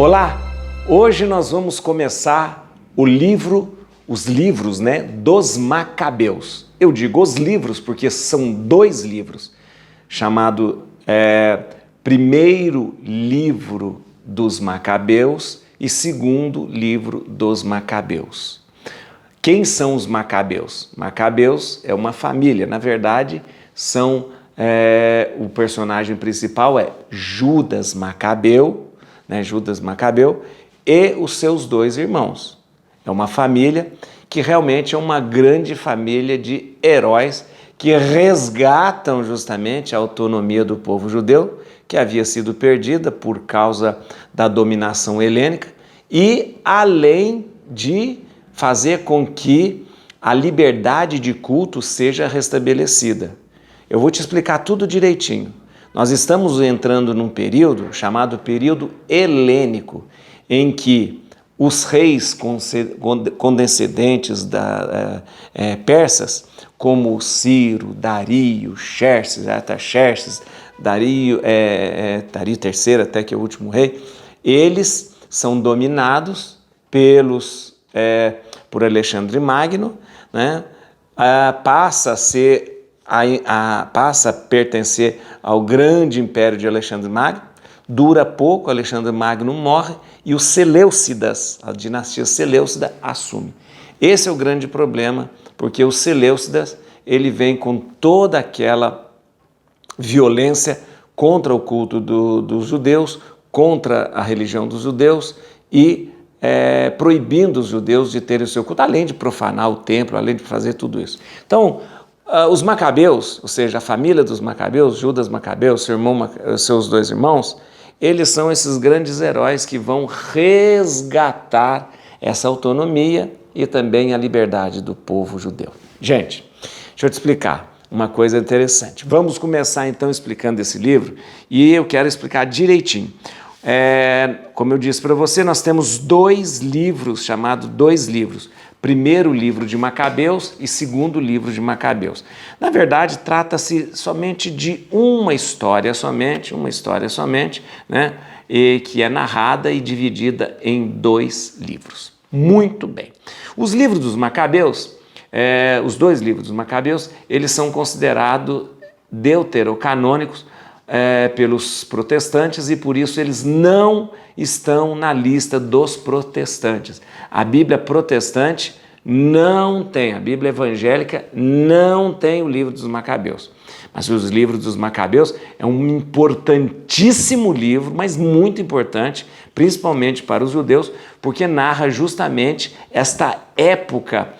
Olá! Hoje nós vamos começar os livros, dos Macabeus. Eu digo os livros porque são dois livros, chamado primeiro livro dos Macabeus e segundo livro dos Macabeus. Quem são os Macabeus? Macabeus é uma família, na verdade, o personagem principal é Judas Macabeu, Judas Macabeu e os seus dois irmãos. É uma família que realmente é uma grande família de heróis que resgatam justamente a autonomia do povo judeu, que havia sido perdida por causa da dominação helênica, e além de fazer com que a liberdade de culto seja restabelecida. Eu vou te explicar tudo direitinho. Nós estamos entrando num período chamado período helênico, em que os reis condescendentes persas, como Ciro, Dario, Xerxes, Artaxerxes, Dario III, até que é o último rei, eles são dominados por Alexandre Magno, passa a pertencer ao grande império de Alexandre Magno, dura pouco, Alexandre Magno morre e os Seleucidas, a dinastia Seleucida, assume. Esse é o grande problema, porque os Seleucidas, ele vem com toda aquela violência contra o culto dos judeus, contra a religião dos judeus e proibindo os judeus de terem o seu culto, além de profanar o templo, além de fazer tudo isso. Então, os Macabeus, ou seja, a família dos Macabeus, Judas Macabeu, seus dois irmãos, eles são esses grandes heróis que vão resgatar essa autonomia e também a liberdade do povo judeu. Gente, deixa eu te explicar uma coisa interessante. Vamos começar então explicando esse livro e eu quero explicar direitinho. Como eu disse para você, nós temos dois livros, chamados dois livros. Primeiro livro de Macabeus e segundo livro de Macabeus. Na verdade, trata-se somente de uma história somente, e que é narrada e dividida em dois livros. Muito bem. Os livros dos Macabeus, os dois livros dos Macabeus, eles são considerados deuterocanônicos pelos protestantes e por isso eles não estão na lista dos protestantes. A Bíblia protestante não tem, a Bíblia evangélica não tem o livro dos Macabeus. Mas os livros dos Macabeus é um importantíssimo livro, mas muito importante, principalmente para os judeus, porque narra justamente esta época,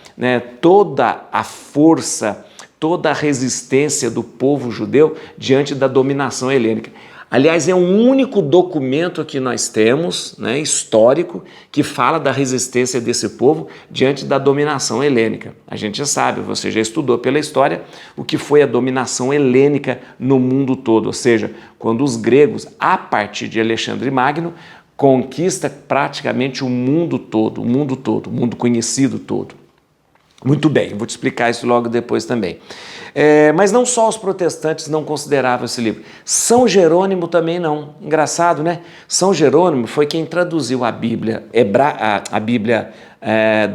toda a força, toda a resistência do povo judeu diante da dominação helênica. Aliás, é o único documento que nós temos, histórico, que fala da resistência desse povo diante da dominação helênica. A gente já sabe, você já estudou pela história o que foi a dominação helênica no mundo todo, ou seja, quando os gregos, a partir de Alexandre Magno, conquista praticamente o mundo todo, o mundo conhecido todo. Muito bem, vou te explicar isso logo depois também. Mas não só os protestantes não consideravam esse livro, São Jerônimo também não. Engraçado, né? São Jerônimo foi quem traduziu a Bíblia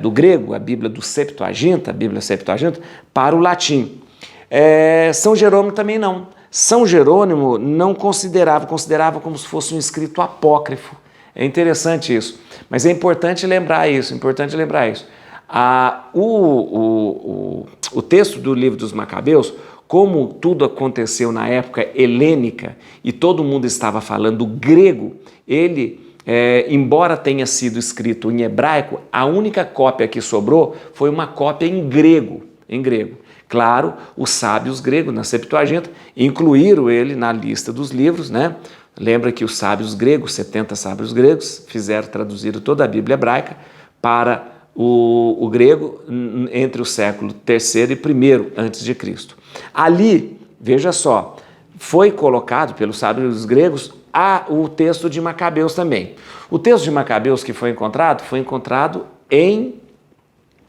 do grego, a Bíblia Septuaginta, para o latim. São Jerônimo também não. São Jerônimo não considerava como se fosse um escrito apócrifo. É interessante isso, mas é importante lembrar isso. O texto do livro dos Macabeus, como tudo aconteceu na época helênica e todo mundo estava falando grego, ele, embora tenha sido escrito em hebraico, a única cópia que sobrou foi uma cópia em grego. Claro, os sábios gregos, na Septuaginta, incluíram ele na lista dos livros, Lembra que os sábios gregos, 70 sábios gregos, traduziram toda a Bíblia hebraica para o grego entre o século III e I a.C. Ali, veja só, foi colocado pelos sábios gregos o texto de Macabeus também. O texto de Macabeus que foi encontrado em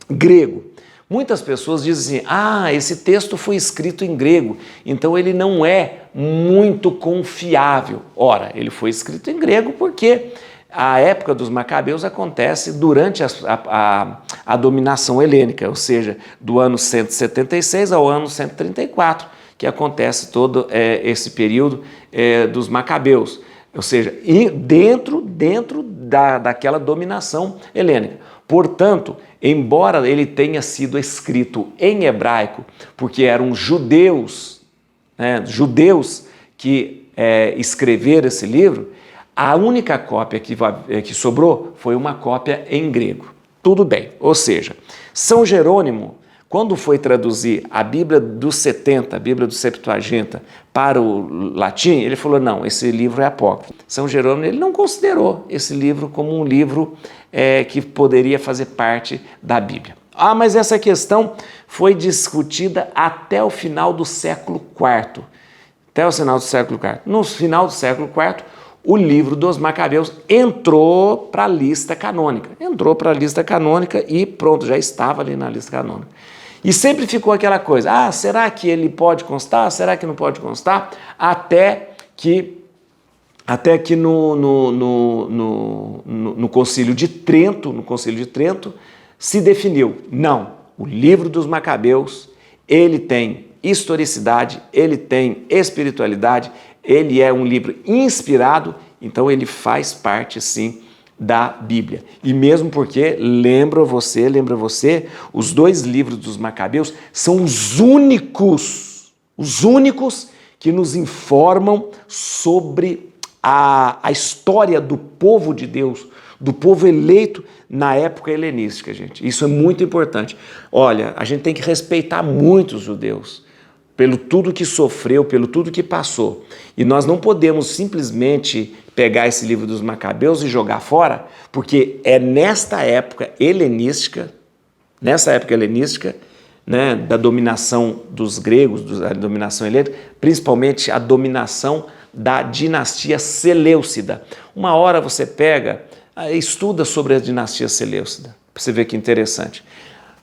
grego. Muitas pessoas dizem assim, esse texto foi escrito em grego, então ele não é muito confiável. Ora, ele foi escrito em grego porque a época dos Macabeus acontece durante a dominação helênica, ou seja, do ano 176 ao ano 134, que acontece todo esse período dos Macabeus, ou seja, dentro daquela dominação helênica. Portanto, embora ele tenha sido escrito em hebraico, porque eram judeus, judeus que escreveram esse livro, a única cópia que sobrou foi uma cópia em grego. Tudo bem, ou seja, São Jerônimo, quando foi traduzir a Bíblia dos 70, a Bíblia do Septuaginta, para o latim, ele falou, não, esse livro é apócrifo. São Jerônimo ele não considerou esse livro como um livro que poderia fazer parte da Bíblia. Ah, mas essa questão foi discutida até o final do século IV. Até o final do século IV. No final do século IV, o livro dos Macabeus entrou para a lista canônica. Entrou para a lista canônica e pronto, já estava ali na lista canônica. E sempre ficou aquela coisa, será que ele pode constar? Será que não pode constar? Até que no Concílio de Trento, se definiu, não, o livro dos Macabeus, ele tem historicidade, ele tem espiritualidade, ele é um livro inspirado, então ele faz parte, sim, da Bíblia. E mesmo porque, lembra você, os dois livros dos Macabeus são os únicos que nos informam sobre a história do povo de Deus, do povo eleito na época helenística, gente. Isso é muito importante. Olha, a gente tem que respeitar muito os judeus, pelo tudo que sofreu, pelo tudo que passou. E nós não podemos simplesmente pegar esse livro dos Macabeus e jogar fora, porque é nesta época helenística, né, da dominação dos gregos, da dominação helênica, principalmente a dominação da dinastia Seleucida. Uma hora você pega, estuda sobre a dinastia Seleucida, para você ver que interessante.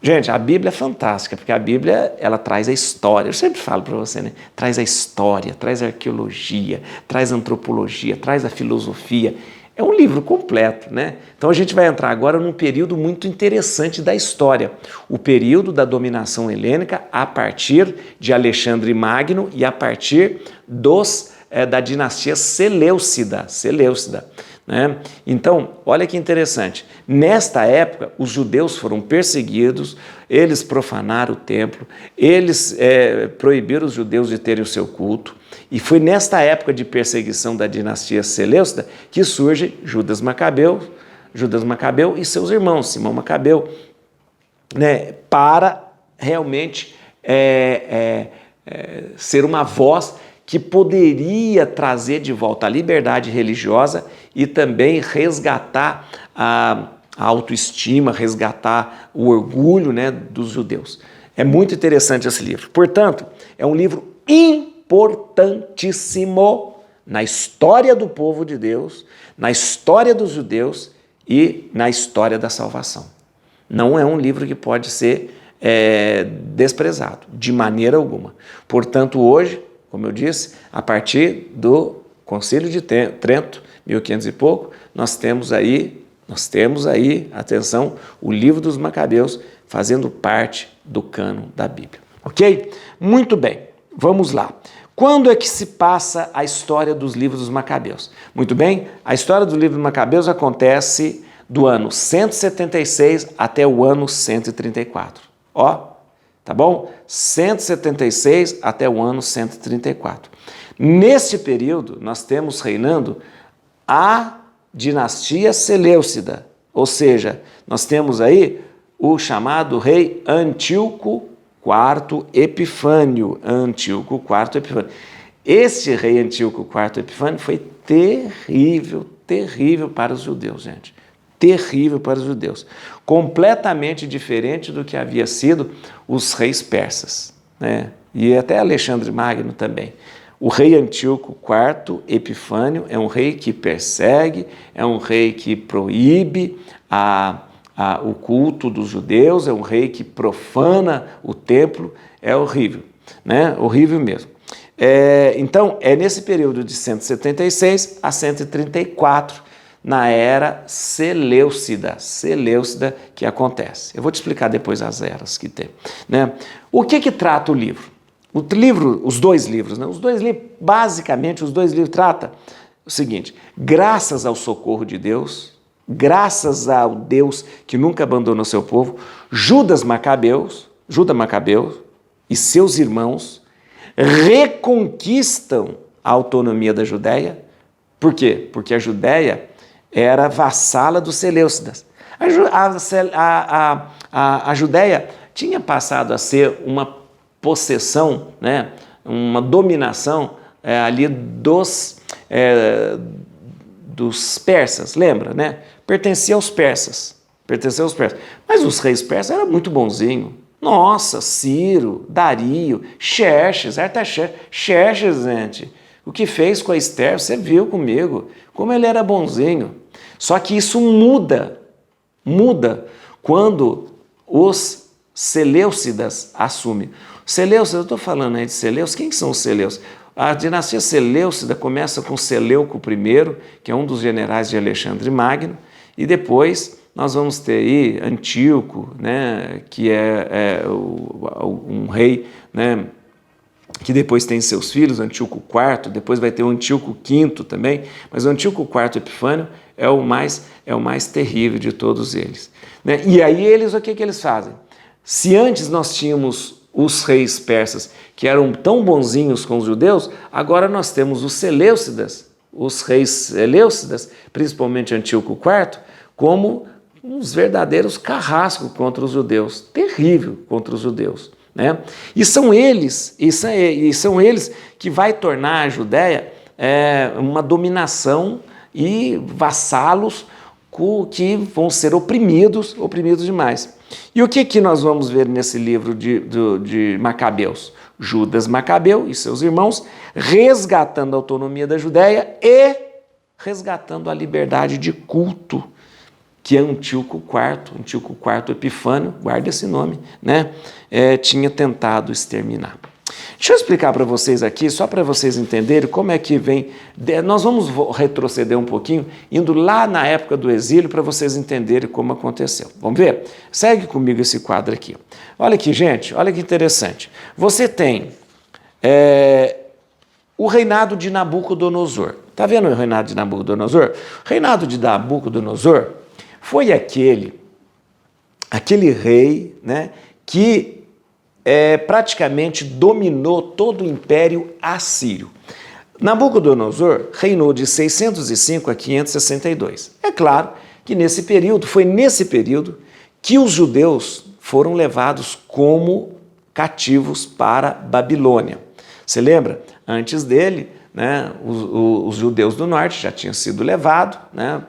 Gente, a Bíblia é fantástica, porque a Bíblia, ela traz a história. Eu sempre falo para você, né? Traz a história, traz a arqueologia, traz a antropologia, traz a filosofia. É um livro completo, né? Então a gente vai entrar agora num período muito interessante da história. O período da dominação helênica a partir de Alexandre Magno e a partir da dinastia Seleucida. Né? Então, olha que interessante, nesta época os judeus foram perseguidos, eles profanaram o templo, eles proibiram os judeus de terem o seu culto, e foi nesta época de perseguição da dinastia Seleucida que surge Judas Macabeu e seus irmãos, Simão Macabeu, né, para realmente ser uma voz que poderia trazer de volta a liberdade religiosa e também resgatar a autoestima, resgatar o orgulho, né, dos judeus. É muito interessante esse livro. Portanto, é um livro importantíssimo na história do povo de Deus, na história dos judeus e na história da salvação. Não é um livro que pode ser desprezado, de maneira alguma. Portanto, hoje, como eu disse, a partir do Concílio de Trento, 1500 e pouco, nós temos aí, atenção, o livro dos Macabeus fazendo parte do cânon da Bíblia. Ok? Muito bem, vamos lá. Quando é que se passa a história dos livros dos Macabeus? Muito bem, a história do livro dos Macabeus acontece do ano 176 até o ano 134. Ó, tá bom? 176 até o ano 134. Nesse período, nós temos reinando a dinastia Seleucida, ou seja, nós temos aí o chamado rei Antíoco IV Epifânio. Este rei Antíoco IV Epifânio foi terrível para os judeus, gente. Terrível para os judeus. Completamente diferente do que havia sido os reis persas, né? E até Alexandre Magno também. O rei Antíoco IV Epifânio é um rei que persegue, é um rei que proíbe o culto dos judeus, é um rei que profana o templo, é horrível, né? Horrível mesmo. Então, é nesse período de 176 a 134, na era Seleucida que acontece. Eu vou te explicar depois as eras que tem, né? O que trata o livro? Os dois livros, né? Basicamente, os dois livros tratam o seguinte: graças ao socorro de Deus, graças ao Deus que nunca abandonou seu povo, Juda Macabeu e seus irmãos reconquistam a autonomia da Judéia. Por quê? Porque a Judéia era vassala dos Seleucidas. A Judéia tinha passado a ser uma possessão, né, uma dominação ali dos persas, lembra, né? Pertencia aos persas. Mas os reis persas eram muito bonzinhos. Nossa, Ciro, Dario, Xerxes, Xerxes, gente, o que fez com a Esther, você viu comigo, como ele era bonzinho. Só que isso muda quando os Seleucidas assumem. Seleucidas, eu estou falando aí de Seleucidas, quem são os Seleucidas? A dinastia Seleucida começa com Seleuco I, que é um dos generais de Alexandre Magno, e depois nós vamos ter aí Antíoco, né, que é um rei, né, que depois tem seus filhos, Antíoco IV, depois vai ter o Antíoco V também, mas o Antíoco IV Epifânio é o mais terrível de todos eles, né? E aí o que eles fazem? Se antes nós tínhamos os reis persas que eram tão bonzinhos com os judeus, agora nós temos os reis Seleucidas, principalmente Antíoco IV, como uns verdadeiros carrascos contra os judeus, terrível contra os judeus, né? E são eles que vai tornar a Judéia uma dominação e vassalos que vão ser oprimidos demais. E o que nós vamos ver nesse livro de Macabeus? Judas Macabeu e seus irmãos resgatando a autonomia da Judéia e resgatando a liberdade de culto que Antíoco IV Epifânio, guarda esse nome, né, tinha tentado exterminar. Deixa eu explicar para vocês aqui, só para vocês entenderem como é que vem. Nós vamos retroceder um pouquinho, indo lá na época do exílio, para vocês entenderem como aconteceu. Vamos ver? Segue comigo esse quadro aqui. Olha aqui, gente, olha que interessante. Você tem o reinado de Nabucodonosor. Está vendo o reinado de Nabucodonosor? O reinado de Nabucodonosor foi aquele rei, né, que praticamente dominou todo o Império Assírio. Nabucodonosor reinou de 605 a 562. É claro que foi nesse período que os judeus foram levados como cativos para Babilônia. Você lembra? Antes dele, né, os judeus do norte já tinham sido levados, né,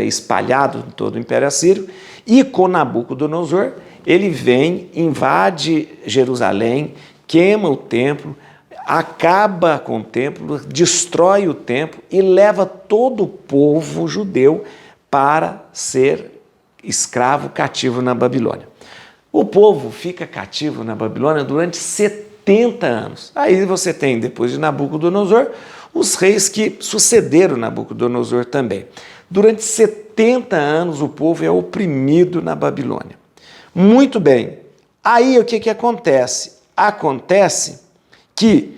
espalhados em todo o Império Assírio, e com Nabucodonosor ele vem, invade Jerusalém, queima o templo, acaba com o templo, destrói o templo e leva todo o povo judeu para ser escravo, cativo na Babilônia. O povo fica cativo na Babilônia durante 70 anos. Aí você tem, depois de Nabucodonosor, os reis que sucederam Nabucodonosor também. Durante 70 anos o povo é oprimido na Babilônia. Muito bem. Aí o que acontece? Acontece que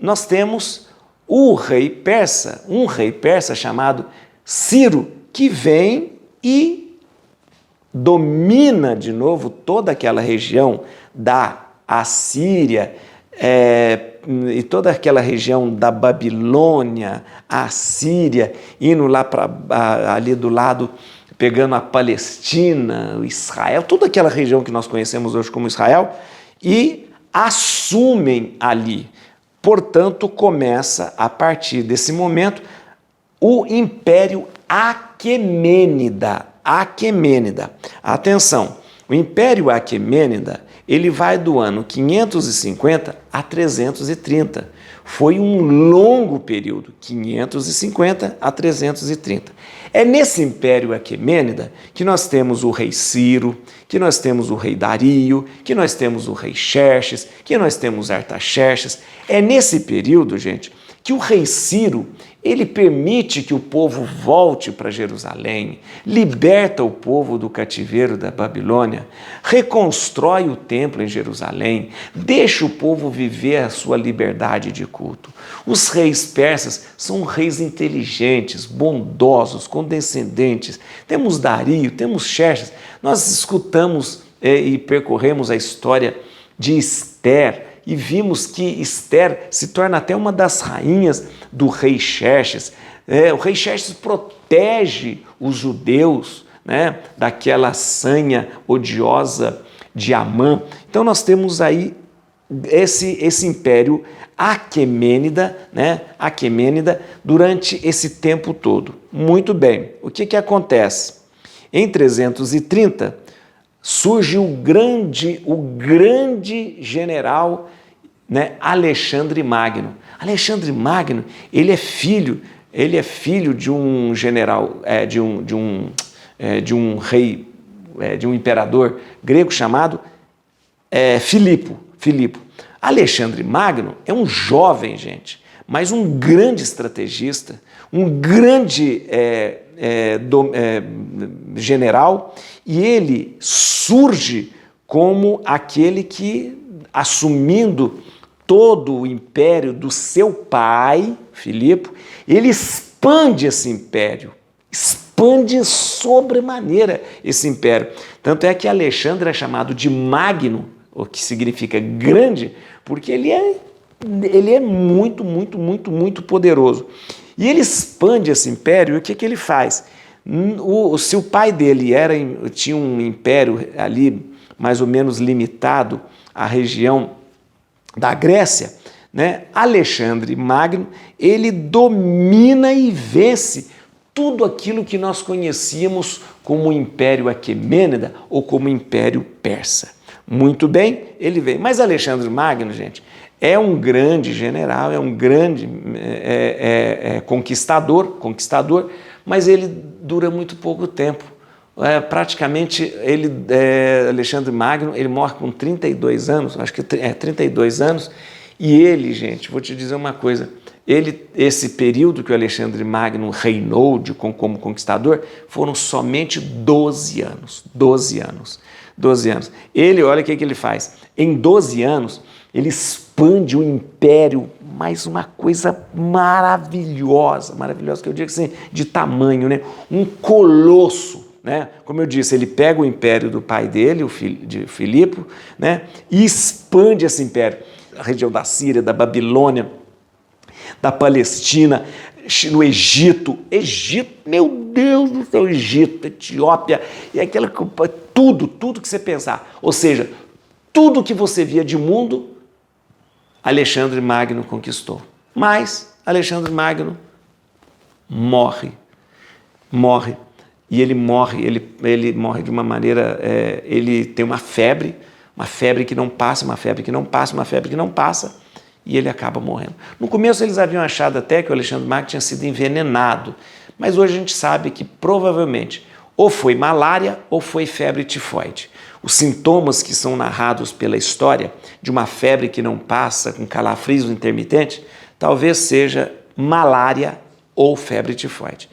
nós temos um rei persa chamado Ciro, que vem e domina de novo toda aquela região da Assíria, e toda aquela região da Babilônia, a Síria, indo lá ali do lado, pegando a Palestina, o Israel, toda aquela região que nós conhecemos hoje como Israel, e assumem ali. Portanto, começa, a partir desse momento, o Império Aquemênida. Atenção, o Império Aquemênida, ele vai do ano 550 a 330. Foi um longo período, 550 a 330. É nesse Império Aquemênida que nós temos o rei Ciro, que nós temos o rei Dario, que nós temos o rei Xerxes, que nós temos Artaxerxes. É nesse período, gente, que que o rei Ciro, ele permite que o povo volte para Jerusalém, liberta o povo do cativeiro da Babilônia, reconstrói o templo em Jerusalém, deixa o povo viver a sua liberdade de culto. Os reis persas são reis inteligentes, bondosos, condescendentes. Temos Dario, temos Xerxes. Nós escutamos e percorremos a história de Ester, e vimos que Ester se torna até uma das rainhas do rei Xerxes. O rei Xerxes protege os judeus, né, daquela sanha odiosa de Amã. Então nós temos aí esse império Aquemênida, né, Aquemênida, durante esse tempo todo. Muito bem, o que acontece? Em 330, surge o grande general, né, Alexandre Magno. Alexandre Magno, ele é filho de um general, de um rei, de um imperador grego chamado Filipo. Alexandre Magno é um jovem, gente, mas um grande estrategista, um grande general, e ele surge como aquele que, assumindo todo o império do seu pai, Filipe, ele expande esse império, expande sobremaneira esse império. Tanto é que Alexandre é chamado de Magno, o que significa grande, porque ele é muito poderoso. E ele expande esse império, e o que ele faz? Se o pai dele tinha um império ali mais ou menos limitado à região da Grécia, né? Alexandre Magno, ele domina e vence tudo aquilo que nós conhecíamos como Império Aquemênida ou como Império Persa. Muito bem, ele vem. Mas Alexandre Magno, gente, é um grande general, é um grande conquistador, mas ele dura muito pouco tempo. Praticamente, Alexandre Magno, ele morre com 32 anos, acho que 32 anos, e ele, gente, vou te dizer uma coisa, esse período que o Alexandre Magno reinou como conquistador, foram somente 12 anos. 12 anos. Ele, olha o que ele faz, em 12 anos, ele expande o império, mas uma coisa maravilhosa, que eu digo assim, de tamanho, né? Um colosso, né? Como eu disse, ele pega o império do pai dele, de Filipe, né? E expande esse império, a região da Síria, da Babilônia, da Palestina, no Egito, meu Deus do céu, Egito, Etiópia, e tudo que você pensar, ou seja, tudo que você via de mundo, Alexandre Magno conquistou. Mas Alexandre Magno morre. E ele morre de uma maneira, ele tem uma febre que não passa, e ele acaba morrendo. No começo eles haviam achado até que o Alexandre Magno tinha sido envenenado, mas hoje a gente sabe que provavelmente ou foi malária ou foi febre tifoide. Os sintomas que são narrados pela história de uma febre que não passa, com calafrios intermitentes, talvez seja malária ou febre tifoide.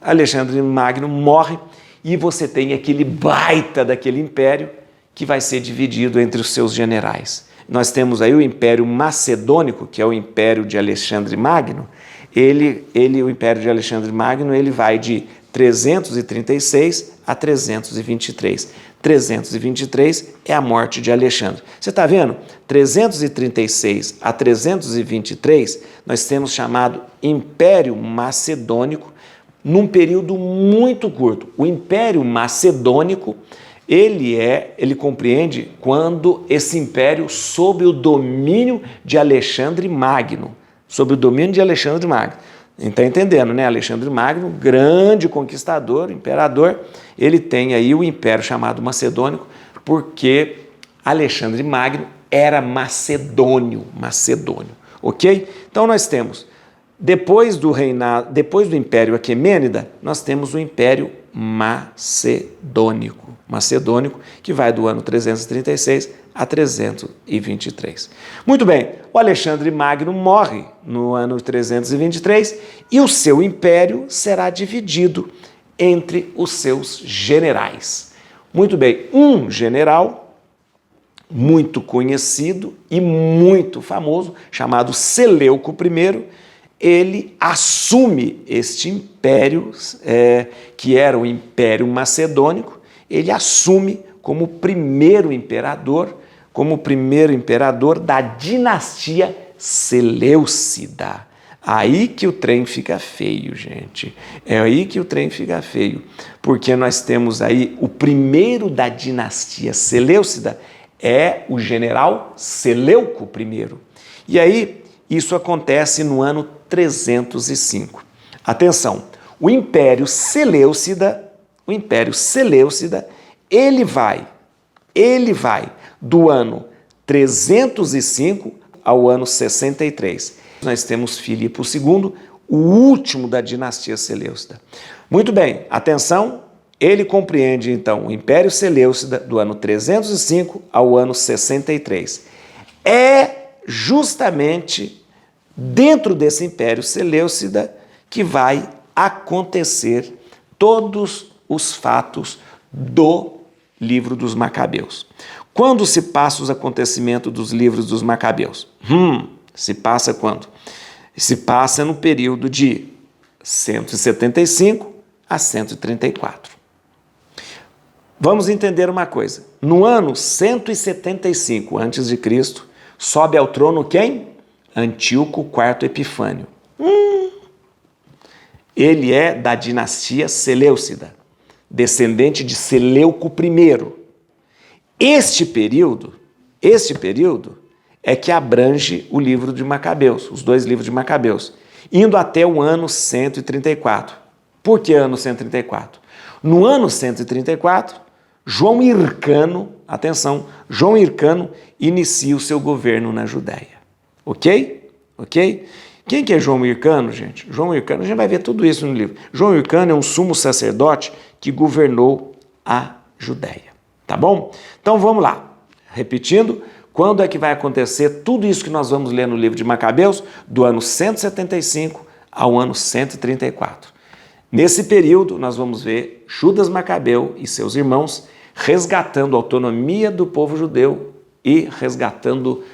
Alexandre Magno morre e você tem aquele baita daquele império que vai ser dividido entre os seus generais. Nós temos aí o Império Macedônico, que é o Império de Alexandre Magno. O Império de Alexandre Magno, ele vai de 336 a 323. 323 é a morte de Alexandre. Você está vendo? 336 a 323, nós temos chamado Império Macedônico, num período muito curto. O Império Macedônico, ele compreende quando esse império sob o domínio de Alexandre Magno. Está entendendo, né? Alexandre Magno, grande conquistador, imperador, ele tem aí o império chamado Macedônico, porque Alexandre Magno era macedônio, ok? Então nós temos, depois do Império Aquemênida, nós temos o Império Macedônico, que vai do ano 336 a 323. Muito bem, o Alexandre Magno morre no ano 323 e o seu império será dividido entre os seus generais. Muito bem, um general muito conhecido e muito famoso, chamado Seleuco I, ele assume este império, que era o Império Macedônico, ele assume como primeiro imperador da dinastia Seleucida. Aí que o trem fica feio, gente. É aí que o trem fica feio, porque nós temos aí o primeiro da dinastia Seleucida, é o general Seleuco I. E aí, isso acontece no ano 305. Atenção, o Império Seleucida, ele vai do ano 305 ao ano 63. Nós temos Filipe II, o último da dinastia Seleucida. Muito bem, atenção, ele compreende então o Império Seleucida do ano 305 ao ano 63. É justamente dentro desse Império Seleucida que vai acontecer todos os fatos do livro dos Macabeus. Quando se passa os acontecimentos dos livros dos Macabeus? Se passa quando? Se passa no período de 175 a 134. Vamos entender uma coisa. No ano 175 a.C., sobe ao trono quem? Antíoco IV Epifânio. Ele é da dinastia Seleucida, descendente de Seleuco I. Este período é que abrange o livro de Macabeus, os dois livros de Macabeus, indo até o ano 134. Por que ano 134? No ano 134, João Hircano, atenção, João Hircano inicia o seu governo na Judéia. Ok? Quem que é João Hircano, gente? João Hircano, a gente vai ver tudo isso no livro. João Hircano é um sumo sacerdote que governou a Judéia. Tá bom? Então vamos lá. Repetindo, quando é que vai acontecer tudo isso que nós vamos ler no livro de Macabeus? Do ano 175 ao ano 134. Nesse período, nós vamos ver Judas Macabeu e seus irmãos resgatando a autonomia do povo judeu e resgatando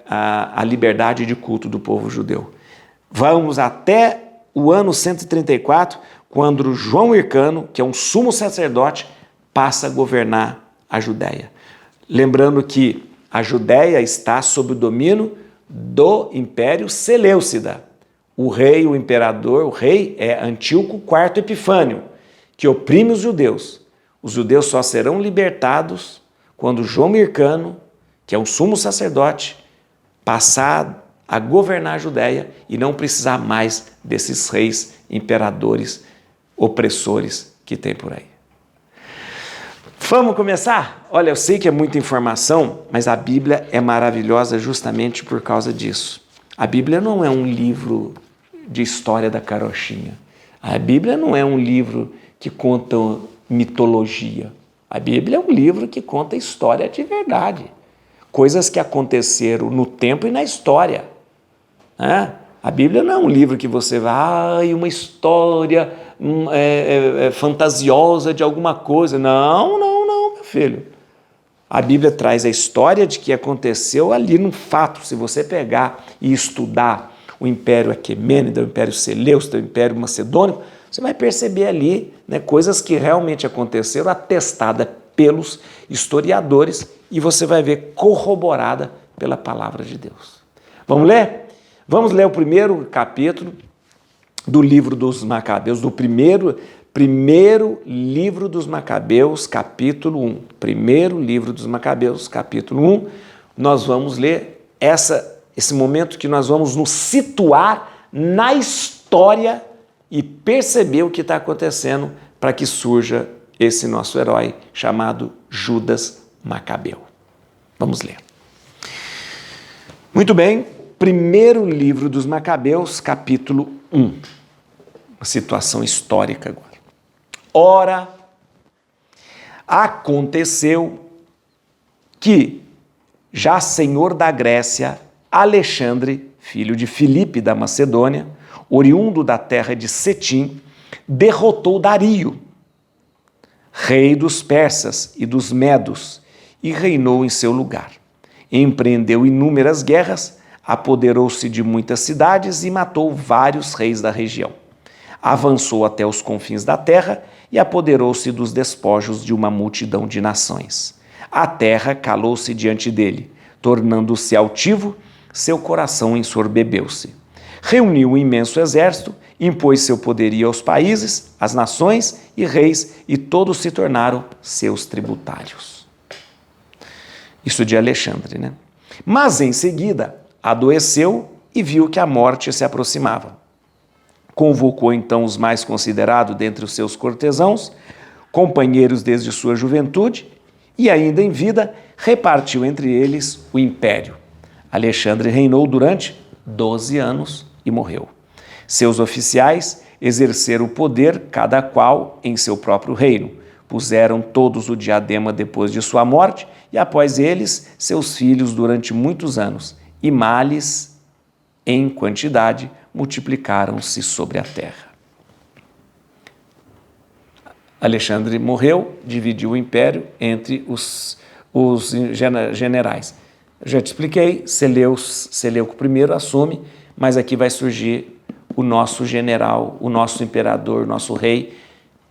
a liberdade de culto do povo judeu. Vamos até o ano 134, quando João Hircano, que é um sumo sacerdote, passa a governar a Judéia. Lembrando que a Judéia está sob o domínio do Império Seleucida. O rei é Antíoco IV Epifânio, que oprime os judeus. Os judeus só serão libertados quando João Hircano, que é um sumo sacerdote, passar a governar a Judéia e não precisar mais desses reis, imperadores, opressores que tem por aí. Vamos começar? Olha, eu sei que é muita informação, mas a Bíblia é maravilhosa justamente por causa disso. A Bíblia não é um livro de história da carochinha. A Bíblia não é um livro que conta mitologia. A Bíblia é um livro que conta história de verdade. Coisas que aconteceram no tempo e na história. A Bíblia não é um livro que você vai, uma história fantasiosa de alguma coisa. Não, meu filho. A Bíblia traz a história de que aconteceu ali no fato. Se você pegar e estudar o Império Aquemênida, o Império Seleucida, o Império Macedônico, você vai perceber ali coisas que realmente aconteceram, atestadas pelos historiadores, e você vai ver corroborada pela palavra de Deus. Vamos ler? Vamos ler o primeiro capítulo do livro dos Macabeus, do primeiro livro dos Macabeus, capítulo 1. Primeiro livro dos Macabeus, capítulo 1. Nós vamos ler esse momento que nós vamos nos situar na história e perceber o que está acontecendo para que surja esse nosso herói chamado Judas Macabeu. Vamos ler. Muito bem, primeiro livro dos Macabeus, capítulo 1. Uma situação histórica agora. Ora, aconteceu que já senhor da Grécia, Alexandre, filho de Filipe da Macedônia, oriundo da terra de Cetim, derrotou Dario, rei dos persas e dos medos, e reinou em seu lugar. Empreendeu inúmeras guerras, apoderou-se de muitas cidades e matou vários reis da região. Avançou até os confins da terra e apoderou-se dos despojos de uma multidão de nações. A terra calou-se diante dele, tornando-se altivo, seu coração ensorbebeu-se. Reuniu um imenso exército, impôs seu poderio aos países, às nações e reis, e todos se tornaram seus tributários. Isso de Alexandre, né? Mas em seguida adoeceu e viu que a morte se aproximava. Convocou então os mais considerados dentre os seus cortesãos, companheiros desde sua juventude, e ainda em vida repartiu entre eles o império. Alexandre reinou durante 12 anos e morreu. Seus oficiais exerceram o poder, cada qual em seu próprio reino. Puseram todos o diadema depois de sua morte, e após eles, seus filhos durante muitos anos, e males, em quantidade, multiplicaram-se sobre a terra. Alexandre morreu, dividiu o império entre os generais. Já te expliquei, Seleuco I assume, mas aqui vai surgir o nosso general, o nosso imperador, o nosso rei,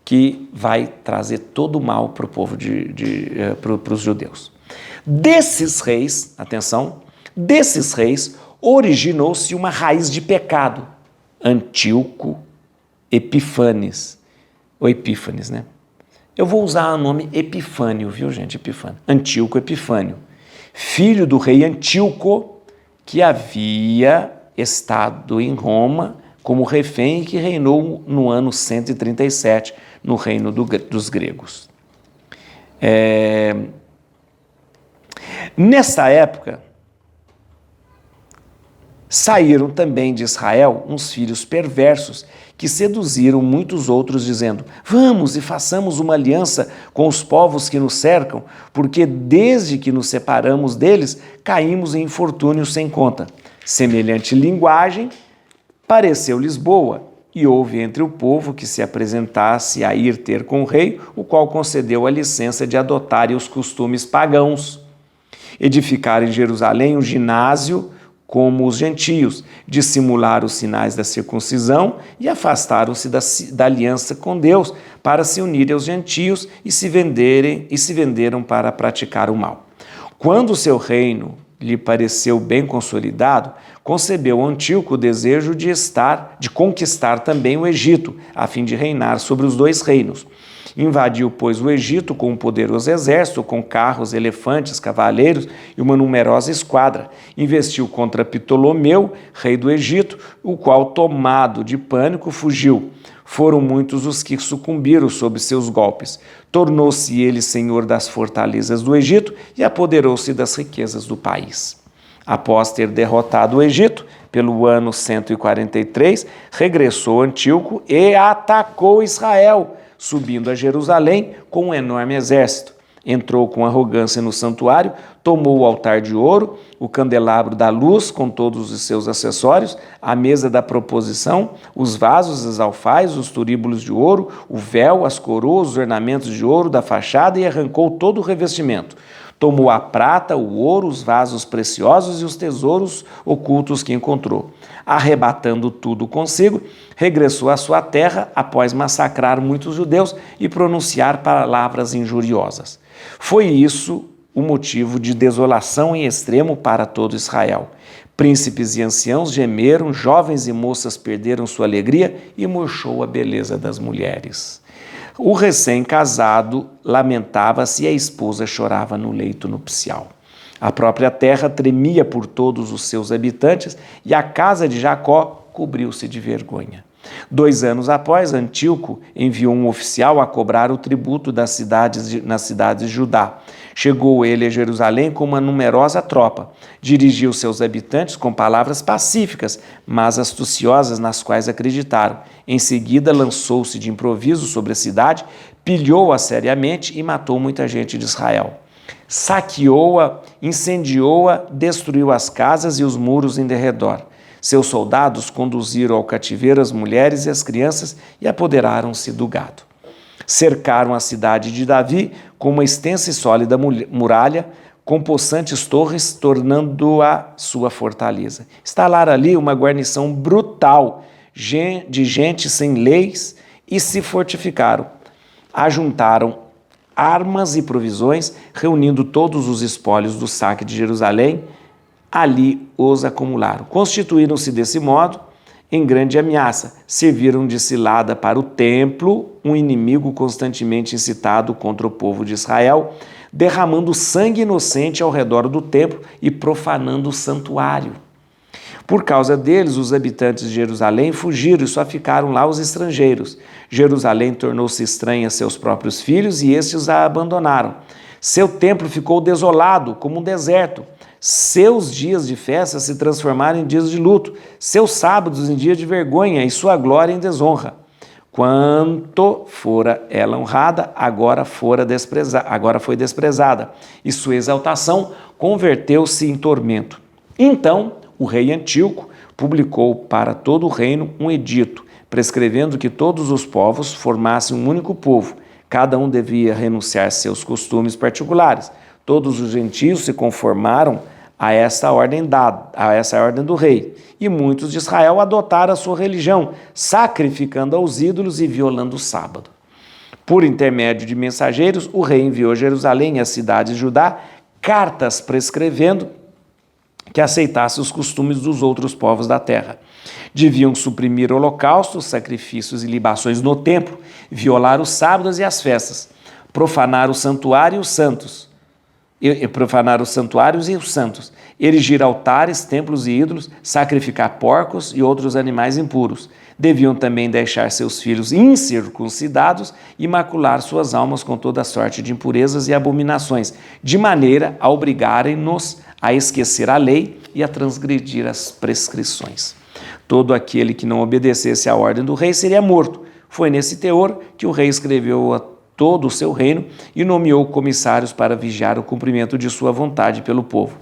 que vai trazer todo o mal para o povo, para os judeus. Desses reis, atenção, desses reis originou-se uma raiz de pecado, Antíoco Epífanes, ou Epífanes, né? Eu vou usar o nome Epifânio, viu, gente? Epifânio. Antíoco Epifânio, filho do rei Antíoco, que havia estado em Roma como refém e que reinou no ano 137, no reino dos gregos. Nesta época, saíram também de Israel uns filhos perversos que seduziram muitos outros, dizendo: vamos e façamos uma aliança com os povos que nos cercam, porque desde que nos separamos deles, caímos em infortúnios sem conta. Semelhante linguagem pareceu-lhes boa, e houve entre o povo que se apresentasse a ir ter com o rei, o qual concedeu a licença de adotarem os costumes pagãos. Edificaram em Jerusalém um ginásio como os gentios, dissimularam os sinais da circuncisão e afastaram-se da aliança com Deus para se unirem aos gentios e se venderam para praticar o mal. Quando o seu reino lhe pareceu bem consolidado, concebeu Antíoco o desejo de conquistar também o Egito, a fim de reinar sobre os dois reinos. Invadiu, pois, o Egito com um poderoso exército, com carros, elefantes, cavaleiros e uma numerosa esquadra. Investiu contra Ptolomeu, rei do Egito, o qual, tomado de pânico, fugiu. Foram muitos os que sucumbiram sob seus golpes. Tornou-se ele senhor das fortalezas do Egito e apoderou-se das riquezas do país. Após ter derrotado o Egito, pelo ano 143, regressou Antíoco e atacou Israel, subindo a Jerusalém com um enorme exército. Entrou com arrogância no santuário, tomou o altar de ouro, o candelabro da luz com todos os seus acessórios, a mesa da proposição, os vasos, as alfaias, os turíbulos de ouro, o véu, as coroas, os ornamentos de ouro da fachada e arrancou todo o revestimento. Tomou a prata, o ouro, os vasos preciosos e os tesouros ocultos que encontrou. Arrebatando tudo consigo, regressou à sua terra após massacrar muitos judeus e pronunciar palavras injuriosas. Foi isso o motivo de desolação em extremo para todo Israel. Príncipes e anciãos gemeram, jovens e moças perderam sua alegria e murchou a beleza das mulheres. O recém-casado lamentava-se e a esposa chorava no leito nupcial. A própria terra tremia por todos os seus habitantes e a casa de Jacó cobriu-se de vergonha. 2 anos após, Antíoco enviou um oficial a cobrar o tributo nas cidades de Judá. Chegou ele a Jerusalém com uma numerosa tropa. Dirigiu seus habitantes com palavras pacíficas, mas astuciosas, nas quais acreditaram. Em seguida, lançou-se de improviso sobre a cidade, pilhou-a seriamente e matou muita gente de Israel. Saqueou-a, incendiou-a, destruiu as casas e os muros em derredor. Seus soldados conduziram ao cativeiro as mulheres e as crianças e apoderaram-se do gado. Cercaram a cidade de Davi com uma extensa e sólida muralha, com possantes torres, tornando-a sua fortaleza. Instalaram ali uma guarnição brutal de gente sem leis e se fortificaram. Ajuntaram armas e provisões, reunindo todos os espólios do saque de Jerusalém, ali os acumularam. Constituíram-se desse modo em grande ameaça. Serviram de cilada para o templo, um inimigo constantemente incitado contra o povo de Israel, derramando sangue inocente ao redor do templo e profanando o santuário. Por causa deles, os habitantes de Jerusalém fugiram e só ficaram lá os estrangeiros. Jerusalém tornou-se estranha a seus próprios filhos e estes a abandonaram. Seu templo ficou desolado, como um deserto. Seus dias de festa se transformaram em dias de luto, seus sábados em dias de vergonha e sua glória em desonra. Quanto fora ela honrada, agora foi desprezada, e sua exaltação converteu-se em tormento. Então, o rei Antíoco publicou para todo o reino um edito, prescrevendo que todos os povos formassem um único povo. Cada um devia renunciar a seus costumes particulares. Todos os gentios se conformaram a essa ordem do rei, e muitos de Israel adotaram a sua religião, sacrificando aos ídolos e violando o sábado. Por intermédio de mensageiros, o rei enviou a Jerusalém e às cidades de Judá cartas prescrevendo que aceitasse os costumes dos outros povos da terra. Deviam suprimir holocaustos, sacrifícios e libações no templo, violar os sábados e as festas, profanar o santuário e os santos, erigir altares, templos e ídolos, sacrificar porcos e outros animais impuros. Deviam também deixar seus filhos incircuncidados e macular suas almas com toda sorte de impurezas e abominações, de maneira a obrigarem-nos a esquecer a lei e a transgredir as prescrições. Todo aquele que não obedecesse à ordem do rei seria morto. Foi nesse teor que o rei escreveu a todo o seu reino e nomeou comissários para vigiar o cumprimento de sua vontade pelo povo.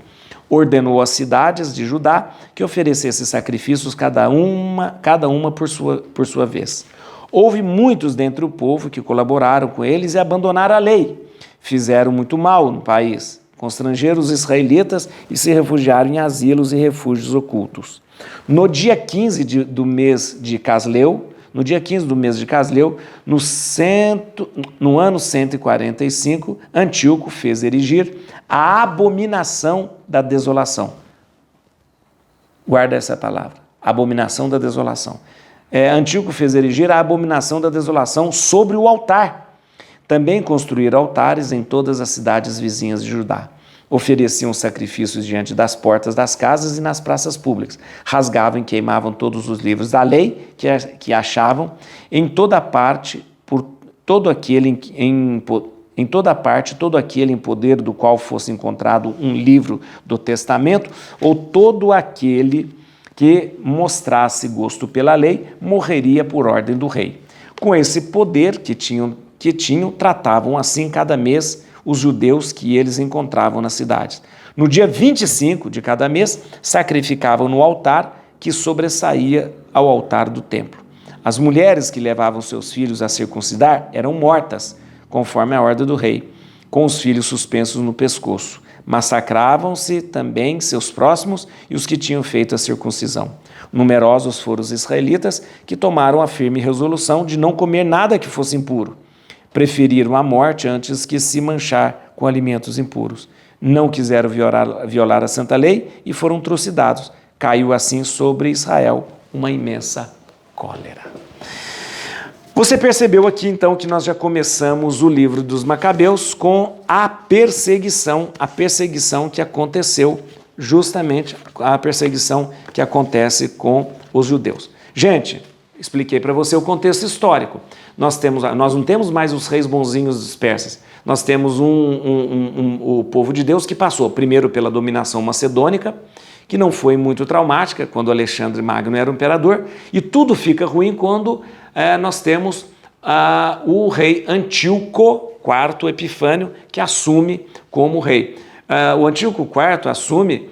Ordenou às cidades de Judá que oferecessem sacrifícios cada uma por sua vez. Houve muitos dentre o povo que colaboraram com eles e abandonaram a lei. Fizeram muito mal no país, constrangeram os israelitas e se refugiaram em asilos e refúgios ocultos. No dia 15 do mês de Casleu, no ano 145, Antíoco fez erigir a abominação da desolação. Guarda essa palavra, abominação da desolação. Antíoco fez erigir a abominação da desolação sobre o altar. Também construíram altares em todas as cidades vizinhas de Judá. Ofereciam sacrifícios diante das portas das casas e nas praças públicas. Rasgavam e queimavam todos os livros da lei que achavam em toda parte, todo aquele em poder do qual fosse encontrado um livro do testamento, ou todo aquele que mostrasse gosto pela lei, morreria por ordem do rei. Com esse poder que tinham, tratavam assim cada mês os judeus que eles encontravam nas cidades. No dia 25 de cada mês, sacrificavam no altar que sobressaía ao altar do templo. As mulheres que levavam seus filhos a circuncidar eram mortas, conforme a ordem do rei, com os filhos suspensos no pescoço. Massacravam-se também seus próximos e os que tinham feito a circuncisão. Numerosos foram os israelitas que tomaram a firme resolução de não comer nada que fosse impuro. Preferiram a morte antes que se manchar com alimentos impuros. Não quiseram violar a santa lei e foram trucidados. Caiu assim sobre Israel uma imensa cólera. Você percebeu aqui então que nós já começamos o livro dos Macabeus com a perseguição que aconteceu, justamente a perseguição que acontece com os judeus. Gente, expliquei para você o contexto histórico. Nós não temos mais os reis bonzinhos dos persas. Nós temos o povo de Deus que passou primeiro pela dominação macedônica, que não foi muito traumática, quando Alexandre Magno era o imperador, e tudo fica ruim quando nós temos o rei Antíoco IV Epifânio, que assume como rei. O Antíoco IV assume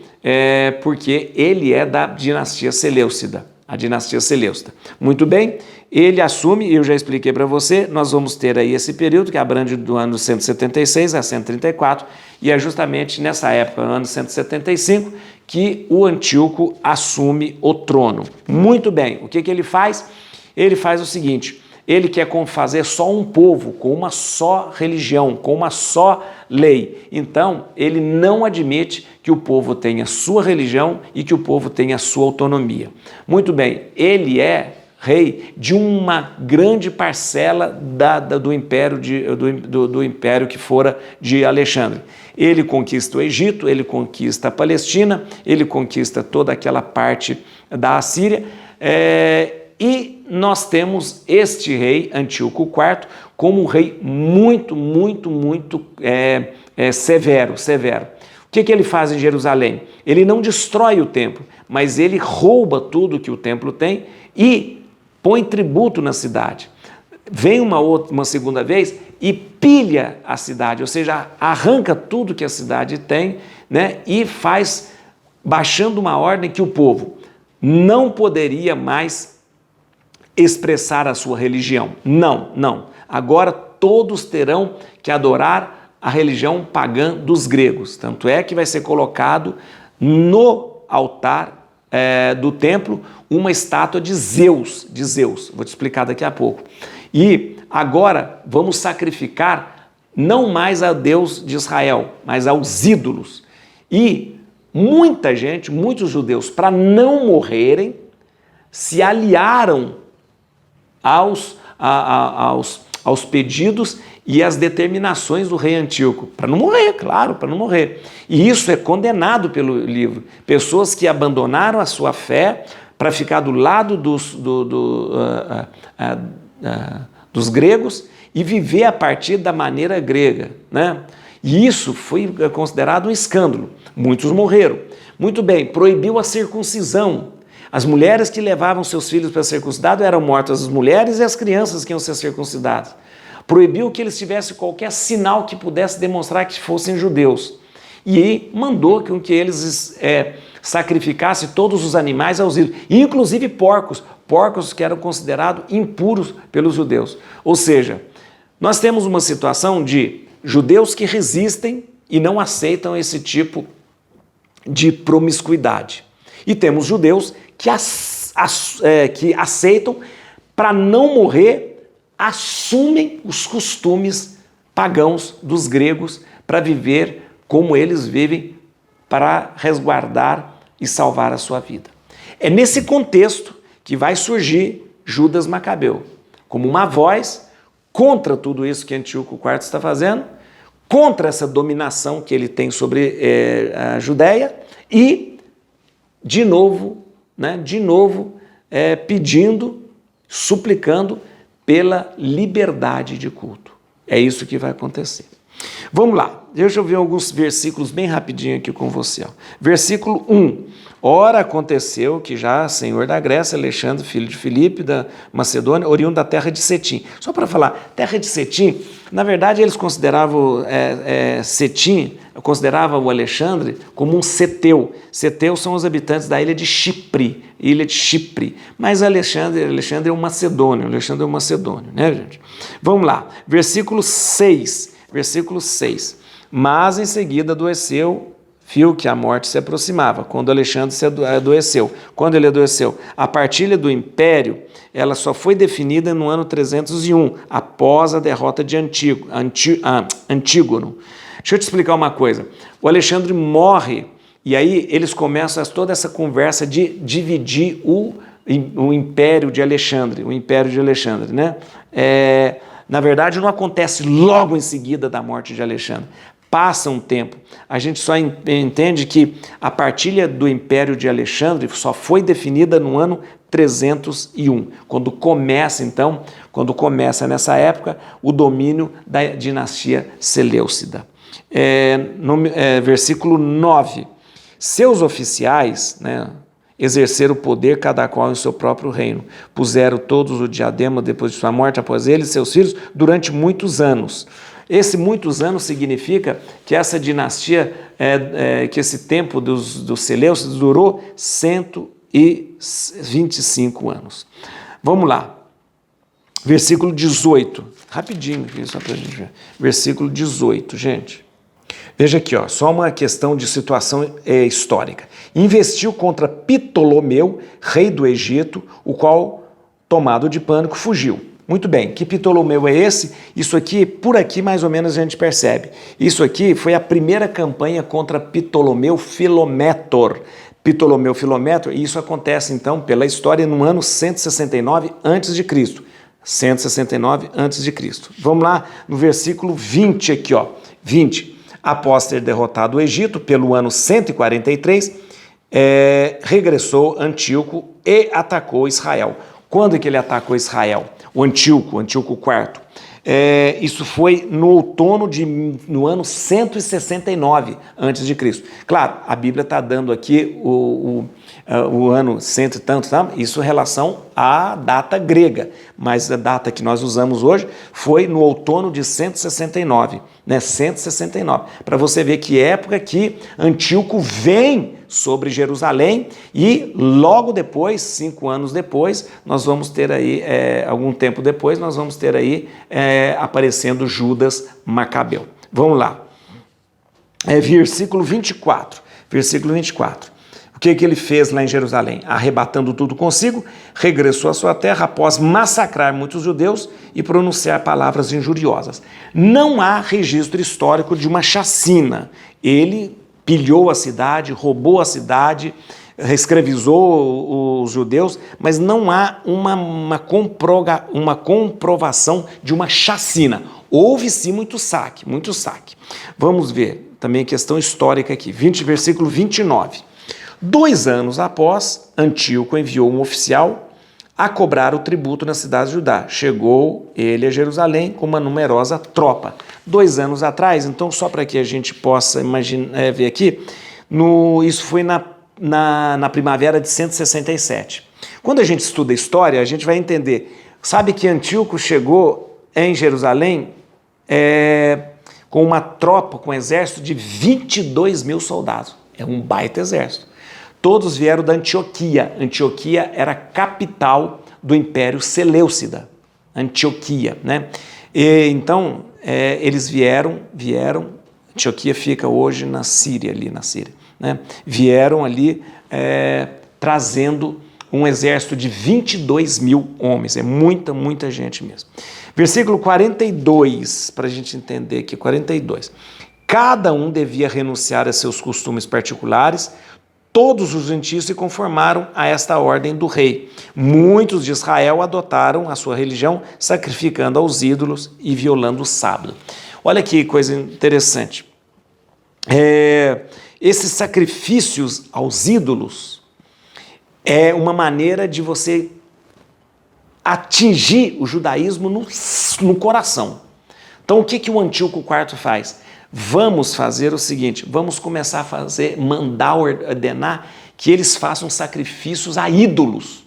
porque ele é da dinastia Seleucida, a dinastia Seleucida. Muito bem, ele assume, eu já expliquei para você, nós vamos ter aí esse período que abrange do ano 176 a 134, e é justamente nessa época, no ano 175, que o Antíoco assume o trono. Muito bem, o que ele faz? Ele faz o seguinte: ele quer fazer só um povo, com uma só religião, com uma só lei. Então, ele não admite que o povo tenha sua religião e que o povo tenha sua autonomia. Muito bem, ele é rei de uma grande parcela do império que fora de Alexandre. Ele conquista o Egito, ele conquista a Palestina, ele conquista toda aquela parte da Assíria, e nós temos este rei, Antíoco IV, como um rei muito severo. O que ele faz em Jerusalém? Ele não destrói o templo, mas ele rouba tudo que o templo tem e põe tributo na cidade. Vem uma segunda vez e pilha a cidade, ou seja, arranca tudo que a cidade tem, né, e faz, baixando uma ordem que o povo não poderia mais expressar a sua religião. Não. Agora todos terão que adorar a religião pagã dos gregos. Tanto é que vai ser colocado no altar do templo uma estátua de Zeus. Vou te explicar daqui a pouco. E agora vamos sacrificar não mais a Deus de Israel, mas aos ídolos. E muita gente, muitos judeus, para não morrerem, se aliaram aos pedidos e às determinações do rei Antíoco, para não morrer, claro, para não morrer. E isso é condenado pelo livro. Pessoas que abandonaram a sua fé para ficar do lado dos gregos e viver a partir da maneira grega, né? E isso foi considerado um escândalo. Muitos morreram. Muito bem, proibiu a circuncisão. As mulheres que levavam seus filhos para ser circuncidados eram mortas, as mulheres e as crianças que iam ser circuncidadas. Proibiu que eles tivessem qualquer sinal que pudesse demonstrar que fossem judeus. E mandou que eles sacrificassem todos os animais aos ídolos, inclusive porcos que eram considerados impuros pelos judeus. Ou seja, nós temos uma situação de judeus que resistem e não aceitam esse tipo de promiscuidade. E temos judeus que aceitam, para não morrer, assumem os costumes pagãos dos gregos para viver como eles vivem, para resguardar e salvar a sua vida. É nesse contexto que vai surgir Judas Macabeu, como uma voz contra tudo isso que Antíoco IV está fazendo, contra essa dominação que ele tem sobre a Judéia e, de novo, pedindo, suplicando pela liberdade de culto. É isso que vai acontecer. Vamos lá, deixa eu ver alguns versículos bem rapidinho aqui com você. Versículo 1. Ora, aconteceu que já senhor da Grécia, Alexandre, filho de Filipe, da Macedônia, oriundo da terra de Cetim. Só para falar, terra de Cetim, na verdade eles consideravam Cetim, consideravam o Alexandre como um ceteu. Ceteus são os habitantes da ilha de Chipre, mas Alexandre é um macedônio, né, gente? Vamos lá, versículo 6. Mas em seguida adoeceu, viu que a morte se aproximava, quando Alexandre se adoeceu. Quando ele adoeceu, a partilha do império, ela só foi definida no ano 301, após a derrota de Antígono. Deixa eu te explicar uma coisa. O Alexandre morre, e aí eles começam toda essa conversa de dividir o império de Alexandre, né? Na verdade, não acontece logo em seguida da morte de Alexandre. Passa um tempo. A gente só entende que a partilha do Império de Alexandre só foi definida no ano 301, quando começa nessa época o domínio da dinastia Seleucida. Versículo 9. Seus oficiais, né, exerceram o poder, cada qual em seu próprio reino. Puseram todos o diadema depois de sua morte, após ele e seus filhos, durante muitos anos. Esse muitos anos significa que essa dinastia, que esse tempo dos Seleucidas durou 125 anos. Vamos lá. Versículo 18. Rapidinho, só para a gente ver. Versículo 18, gente. Veja aqui, ó, só uma questão de situação histórica. Investiu contra Ptolomeu, rei do Egito, o qual, tomado de pânico, fugiu. Muito bem, que Ptolomeu é esse? Isso aqui, por aqui mais ou menos a gente percebe. Isso aqui foi a primeira campanha contra Ptolomeu Filométor. Ptolomeu Filométor, e isso acontece então pela história no ano 169 a.C. 169 a.C. Vamos lá no versículo 20 aqui, ó. 20. Após ter derrotado o Egito pelo ano 143, regressou Antíoco e atacou Israel. Quando é que ele atacou Israel? O Antíoco IV. Isso foi no outono no ano 169 a.C. Claro, a Bíblia está dando aqui o ano cento e tanto, tá? Isso em relação à data grega, mas a data que nós usamos hoje foi no outono de 169, né? 169, para você ver que época que Antíoco vem sobre Jerusalém e logo depois, 5 anos depois, nós vamos ter aí, algum tempo depois, nós vamos ter aí aparecendo Judas Macabeu. Vamos lá. Versículo 24. Versículo 24. O que ele fez lá em Jerusalém? Arrebatando tudo consigo, regressou à sua terra após massacrar muitos judeus e pronunciar palavras injuriosas. Não há registro histórico de uma chacina. Ele pilhou a cidade, roubou a cidade, escravizou os judeus, mas não há uma comprovação de uma chacina. Houve sim muito saque, muito saque. Vamos ver também a questão histórica aqui, versículo 29. 2 anos após, Antíoco enviou um oficial a cobrar o tributo na cidade de Judá. Chegou ele a Jerusalém com uma numerosa tropa. 2 anos atrás, então só para que a gente possa ver aqui, isso foi na primavera de 167. Quando a gente estuda história, a gente vai entender. Sabe que Antíoco chegou em Jerusalém com uma tropa, com um exército de 22 mil soldados. É um baita exército. Todos vieram da Antioquia. Antioquia era a capital do Império Seleucida. Antioquia, né? Então, eles vieram. Antioquia fica hoje na Síria, né? Vieram ali trazendo um exército de 22 mil homens. É muita, muita gente mesmo. Versículo 42, para a gente entender aqui, 42. Cada um devia renunciar a seus costumes particulares. Todos os gentios se conformaram a esta ordem do rei. Muitos de Israel adotaram a sua religião, sacrificando aos ídolos e violando o sábado. Olha que coisa interessante. Esses sacrifícios aos ídolos é uma maneira de você atingir o judaísmo no coração. Então, o que o Antíoco IV faz? Vamos fazer o seguinte, vamos começar a mandar ordenar que eles façam sacrifícios a ídolos.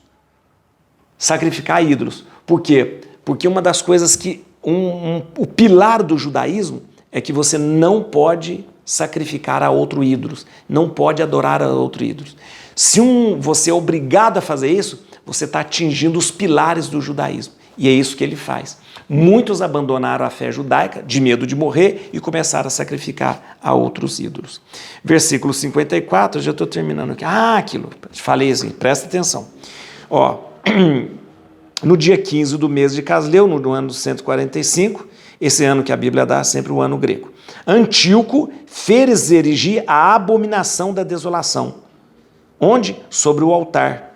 Sacrificar a ídolos. Por quê? Porque uma das coisas que, o pilar do judaísmo é que você não pode sacrificar a outro ídolo, não pode adorar a outro ídolo. Se você é obrigado a fazer isso, você está atingindo os pilares do judaísmo. E é isso que ele faz. Muitos abandonaram a fé judaica de medo de morrer e começaram a sacrificar a outros ídolos. Versículo 54, já estou terminando aqui. Aquilo, falei assim, presta atenção. No dia 15 do mês de Casleu, no ano 145, esse ano que a Bíblia dá, sempre o ano grego, Antíoco fez erigir a abominação da desolação. Onde? Sobre o altar.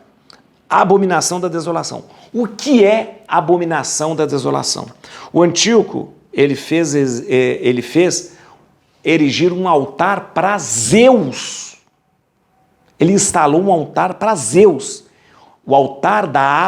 A abominação da desolação. O que é a abominação da desolação? O Antíoco, ele fez erigir um altar para Zeus. Ele instalou um altar para Zeus. O altar da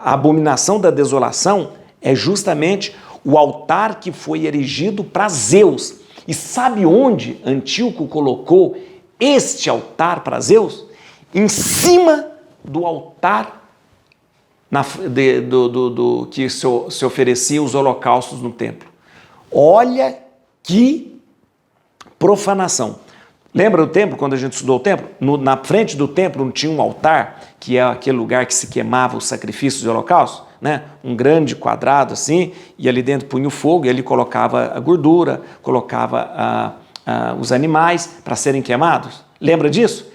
abominação da desolação é justamente o altar que foi erigido para Zeus. E sabe onde Antíoco colocou este altar para Zeus? em cima do altar que se oferecia os holocaustos no templo. Olha que profanação. Lembra do templo, quando a gente estudou o templo? Na frente do templo não tinha um altar, que é aquele lugar que se queimava os sacrifícios de holocausto, né? Um grande quadrado assim, e ali dentro punha o fogo, e ele colocava a gordura, colocava os animais para serem queimados. Lembra disso?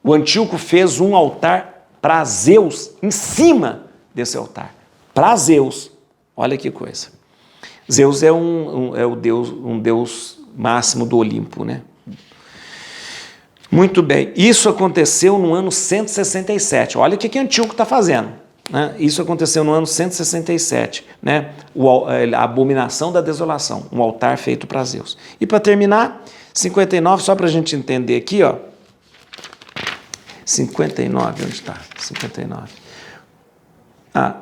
O Antíoco fez um altar para Zeus em cima desse altar. Para Zeus. Olha que coisa. Zeus é um deus máximo do Olimpo, né? Muito bem. Isso aconteceu no ano 167. Olha o que Antíoco está fazendo. Né? Isso aconteceu no ano 167. Né? A abominação da desolação. Um altar feito para Zeus. E para terminar, 59, só para a gente entender aqui, ó. 59, onde está? 59.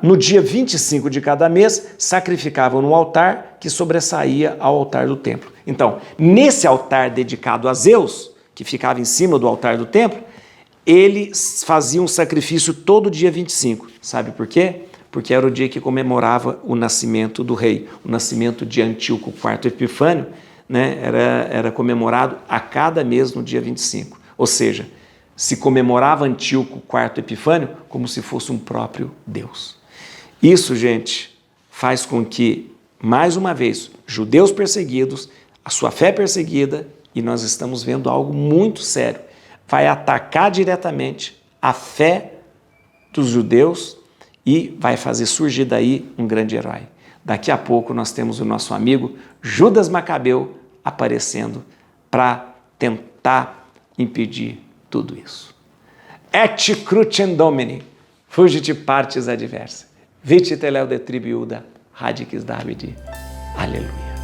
No dia 25 de cada mês, sacrificavam no altar que sobressaía ao altar do templo. Então, nesse altar dedicado a Zeus, que ficava em cima do altar do templo, ele fazia um sacrifício todo dia 25. Sabe por quê? Porque era o dia que comemorava o nascimento do rei, o nascimento de Antíoco IV Epifânio, né? Era comemorado a cada mês no dia 25. Ou seja, se comemorava Antíoco IV Epifânio como se fosse um próprio Deus. Isso, gente, faz com que, mais uma vez, judeus perseguidos, a sua fé perseguida, e nós estamos vendo algo muito sério, vai atacar diretamente a fé dos judeus e vai fazer surgir daí um grande herói. Daqui a pouco nós temos o nosso amigo Judas Macabeu aparecendo para tentar impedir tudo isso. Et crucem Domini, fugit partis adversa, vitit eleu de tribiuda, radix Davidi. Aleluia.